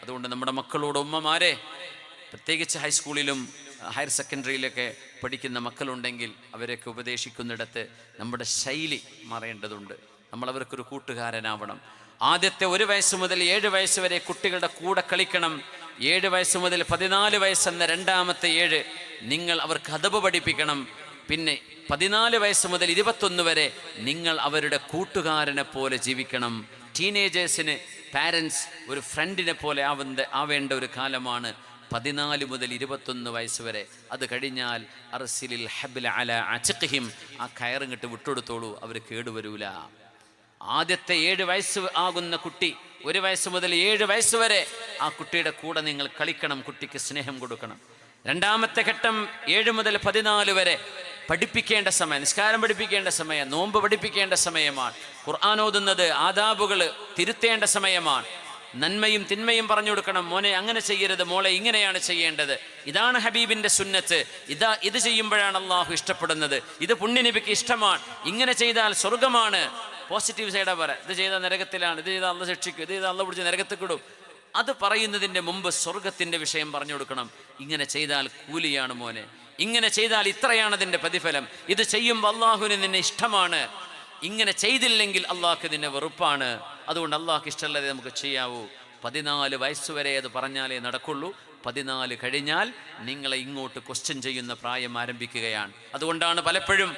അതുകൊണ്ട് നമ്മുടെ മക്കളോട് ഉമ്മമാരെ, പ്രത്യേകിച്ച് ഹൈസ്കൂളിലും ഹയർ സെക്കൻഡറിയിലൊക്കെ പഠിക്കുന്ന മക്കളുണ്ടെങ്കിൽ അവരെയൊക്കെ ഉപദേശിക്കുന്നിടത്ത് നമ്മുടെ ശൈലി മാറേണ്ടതുണ്ട്. നമ്മളവർക്കൊരു കൂട്ടുകാരനാവണം. ആദ്യത്തെ 1 വയസ്സ് മുതൽ 7 വയസ്സ് വരെ കുട്ടികളുടെ കൂടെ കളിക്കണം. 7 വയസ്സ് മുതൽ 14 വയസ്സെന്ന രണ്ടാമത്തെ 7 നിങ്ങൾ അവർക്ക് അദബ് പഠിപ്പിക്കണം. പിന്നെ 14 വയസ്സ് മുതൽ 21 വരെ നിങ്ങൾ അവരുടെ കൂട്ടുകാരനെ പോലെ ജീവിക്കണം. ടീനേജേഴ്സിന് പാരൻസ് ഒരു ഫ്രണ്ടിനെ പോലെ ആവേണ്ട ഒരു കാലമാണ് 14 മുതൽ 21 വയസ്സ് വരെ. അത് കഴിഞ്ഞാൽ അർസിലിൽ ഹബ്ല അല അച്ഖിഹിം, ആ കയറിങ്ങിട്ട് വിട്ടുകൊടുത്തോളൂ, അവർ കേടുവരൂല. ആദ്യത്തെ 7 വയസ്സ് ആകുന്ന കുട്ടി 1 വയസ്സ് മുതൽ 7 വയസ്സ് വരെ ആ കുട്ടിയുടെ കൂടെ നിങ്ങൾ കളിക്കണം, കുട്ടിക്ക് സ്നേഹം കൊടുക്കണം. രണ്ടാമത്തെ ഘട്ടം 7 മുതൽ 14 വരെ പഠിപ്പിക്കേണ്ട സമയം, നിസ്കാരം പഠിപ്പിക്കേണ്ട സമയം, നോമ്പ് പഠിപ്പിക്കേണ്ട സമയമാണ്. ഖുർആൻ ഓതുന്നത്, ആദാബുകൾ തിരുത്തേണ്ട സമയമാണ്. നന്മയും തിന്മയും പറഞ്ഞു കൊടുക്കണം. മോനെ അങ്ങനെ ചെയ്യരുത്, മോളെ ഇങ്ങനെയാണ് ചെയ്യേണ്ടത്, ഇതാണ് ഹബീബിന്റെ സുന്നത്ത്, ഇത് ചെയ്യുമ്പോഴാണ് അള്ളാഹു ഇഷ്ടപ്പെടുന്നത്, ഇത് പുണ്യനബിക്ക് ഇഷ്ടമാണ്, ഇങ്ങനെ ചെയ്താൽ സ്വർഗമാണ്. പോസിറ്റീവ് സൈഡാ പറ, ഇത് ചെയ്താൽ നരകത്തിലാണ്, ഇത് ചെയ്താൽ അള്ള ശിക്ഷിക്കും, ഇത് ചെയ്താൽ അള്ള പിടിച്ച് നരകത്തിക്കിടും. അത് പറയുന്നതിൻ്റെ മുമ്പ് സ്വർഗത്തിൻ്റെ വിഷയം പറഞ്ഞു കൊടുക്കണം. ഇങ്ങനെ ചെയ്താൽ കൂലിയാണ് മോനെ, ഇങ്ങനെ ചെയ്താൽ ഇത്രയാണ് അതിൻ്റെ പ്രതിഫലം, ഇത് ചെയ്യുമ്പോൾ അള്ളാഹുവിന് നിന്നെ ഇഷ്ടമാണ്, ഇങ്ങനെ ചെയ്തില്ലെങ്കിൽ അള്ളാഹ്ക്ക് നിന്നെ വെറുപ്പാണ്, അതുകൊണ്ട് അള്ളാഹ്ക്ക് ഇഷ്ടമല്ലാതെ നമുക്ക് ചെയ്യാവൂ. 14 വയസ്സ് വരെ അത് പറഞ്ഞാലേ നടക്കുള്ളൂ. 14 കഴിഞ്ഞാൽ നിങ്ങളെ ഇങ്ങോട്ട് ക്വസ്റ്റ്യൻ ചെയ്യുന്ന പ്രായം ആരംഭിക്കുകയാണ്. അതുകൊണ്ടാണ് പലപ്പോഴും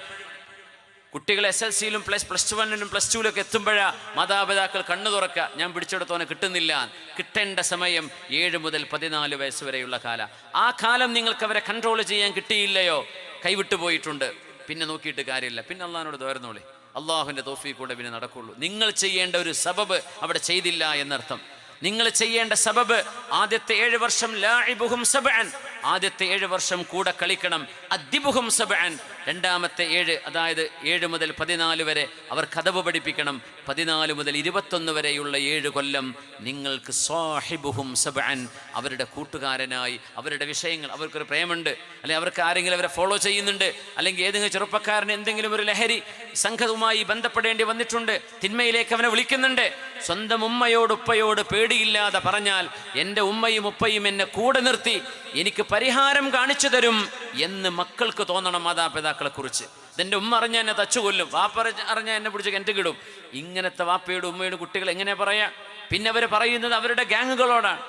കുട്ടികൾ SLCയിലും പ്ലസ് 1ലും പ്ലസ് 2ലൊക്കെ എത്തുമ്പോഴാ മാതാപിതാക്കൾ കണ്ണു തുറക്കുക, ഞാൻ പിടിച്ചെടുത്തോനെ കിട്ടുന്നില്ല. കിട്ടേണ്ട സമയം 7 മുതൽ 14 വയസ്സ് വരെയുള്ള കാലം. ആ കാലം നിങ്ങൾക്ക് അവരെ കൺട്രോൾ ചെയ്യാൻ കിട്ടിയില്ലയോ, കൈവിട്ടു പോയിട്ടുണ്ട്, പിന്നെ നോക്കിയിട്ട് കാര്യമില്ല. പിന്നെ അള്ളാഹിനോട് തോരുന്നോളി, അള്ളാഹുവിൻ്റെ തൗഫീഖ് കൊണ്ട് പിന്നെ നടക്കുള്ളൂ. നിങ്ങൾ ചെയ്യേണ്ട ഒരു സബബ് അവിടെ ചെയ്തില്ല എന്നർത്ഥം. നിങ്ങൾ ചെയ്യേണ്ട സബബ് ആദ്യത്തെ 7 വർഷം ലാഇബുഹും സബ്അൻ, ആദ്യത്തെ 7 വർഷം കൂടെ കളിക്കണം. അദ്ദിബുഹും സബ്അൻ, രണ്ടാമത്തെ 7, അതായത് 7 മുതൽ 14 വരെ അവർക്ക് അദബ് പഠിപ്പിക്കണം. 14 മുതൽ 21 വരെയുള്ള 7 കൊല്ലം നിങ്ങൾക്ക് സാഹിബുഹും സബ്അൻ, അവരുടെ കൂട്ടുകാരനായി, അവരുടെ വിഷയങ്ങൾ, അവർക്കൊരു പ്രേമുണ്ട്, അല്ലെങ്കിൽ അവർക്ക് ആരെങ്കിലും അവരെ ഫോളോ ചെയ്യുന്നുണ്ട്, അല്ലെങ്കിൽ ഏതെങ്കിലും ചെറുപ്പക്കാരന് എന്തെങ്കിലും ഒരു ലഹരി സംഘവുമായി ബന്ധപ്പെടേണ്ടി വന്നിട്ടുണ്ട്, തിന്മയിലേക്ക് അവനെ വിളിക്കുന്നുണ്ട്. സ്വന്തം ഉമ്മയോട് ഉപ്പയോട് പേടിയില്ലാതെ പറഞ്ഞാൽ എൻ്റെ ഉമ്മയും ഉപ്പയും എന്നെ കൂടെ നിർത്തി എനിക്ക് പരിഹാരം കാണിച്ചു തരും എന്ന് മക്കൾക്ക് തോന്നണം മാതാപിതാക്കളെ കുറിച്ച്. ഇതെൻ്റെ ഉമ്മ അറിഞ്ഞാൽ എന്നെ തച്ചുകൊല്ലും, വാപ്പ അറിഞ്ഞാൽ എന്നെ പിടിച്ച് കിണറ്റിക്കിടും. ഇങ്ങനത്തെ വാപ്പയോട് ഉമ്മയോട് കുട്ടികൾ എങ്ങനെ പറയാ? പിന്നെ അവർ പറയുന്നത് അവരുടെ ഗ്യാങ്ങുകളോടാണ്.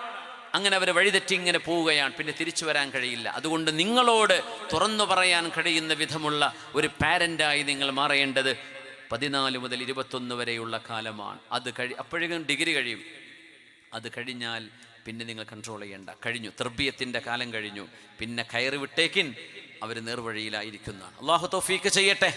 അങ്ങനെ അവർ വഴിതെറ്റി ഇങ്ങനെ പോവുകയാണ്, പിന്നെ തിരിച്ചു വരാൻ കഴിയില്ല. അതുകൊണ്ട് നിങ്ങളോട് തുറന്നു പറയാൻ കഴിയുന്ന വിധമുള്ള ഒരു പാരൻ്റായി നിങ്ങൾ മാറേണ്ടത് 14 മുതൽ 21 വരെയുള്ള കാലമാണ്. അപ്പോഴേക്കും ഡിഗ്രി കഴിയും. അത് കഴിഞ്ഞാൽ പിന്നെ നിങ്ങൾ കൺട്രോൾ ചെയ്യേണ്ട, കഴിഞ്ഞു, തർബിയത്തിൻ്റെ കാലം കഴിഞ്ഞു. പിന്നെ കയറി വിട്ടേക്കിൻ, അവർ നേർവഴിയിലായിരിക്കുന്നതാണ്. അള്ളാഹു തൗഫീഖ് ചെയ്യട്ടെ.